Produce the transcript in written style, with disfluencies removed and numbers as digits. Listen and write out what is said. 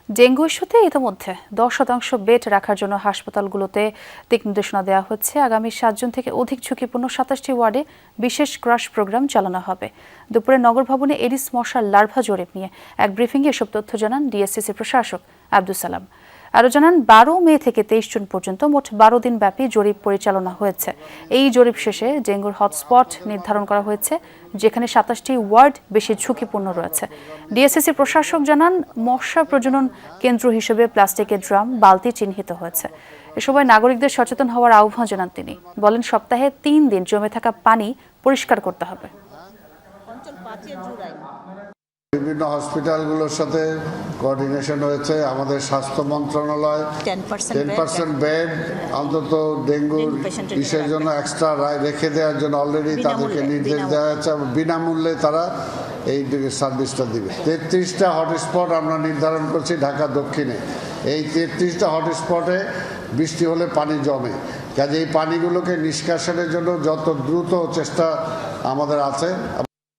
Dengue ইস্যুতে ইতিমধ্যে 10% bed রাখার জন্য হাসপাতালগুলোতে দিক নির্দেশনা দেওয়া হচ্ছে। আগামী 7 জুন থেকে অধিক ঝুঁকিপূর্ণ 27টি ওয়ার্ডে বিশেষ ক্রাশ প্রোগ্রাম চালানো হবে। দুপুরে নগর ভবনে এডিস মশার লার্ভা জরিপ নিয়ে এক ব্রিফিংয়ে এসব তথ্য জানান ডিএসসিসি প্রশাসক আব্দুস সালাম। আরও জানান 12 মে থেকে 23 জুন পর্যন্ত মোট 12 দিন ব্যাপী জরিপ পরিচালনা হয়েছে। এই জরিপ শেষে ডেঙ্গুর হটস্পট নির্ধারণ করা হয়েছে, যেখানে 27টি ওয়ার্ড বেশি ঝুঁকিপূর্ণ রয়েছে। ডিএসসিসি প্রশাসক জানান, মশা প্রজনন কেন্দ্র হিসেবে প্লাস্টিকের ড্রাম, বালতি চিহ্নিত হয়েছে। এ সময় নাগরিকদের সচেতন হওয়ার আহ্বান জানান তিনি। বলেন, সপ্তাহে 3 দিন জমে থাকা পানি পরিষ্কার করতে হবে। বিভিন্ন হসপিটালগুলোর সাথে কোঅর্ডিনেশন হয়েছে। আমাদের স্বাস্থ্য মন্ত্রণালয় 10% বেড অন্তত ডেঙ্গুর ইসের জন্য এক্সট্রা রেখে দেওয়ার জন্য অলরেডি তাদেরকে নির্দেশ দেওয়া হয়েছে। বিনামূল্যে তারা এই সার্ভিসটা দিবে। 33টা হটস্পট আমরা নির্ধারণ করছি ঢাকা দক্ষিণে। এই 33টা হটস্পটে বৃষ্টি হলে পানি জমে, কাজে এই পানিগুলোকে নিষ্কাশনের জন্য যত দ্রুত চেষ্টা আমাদের আছে।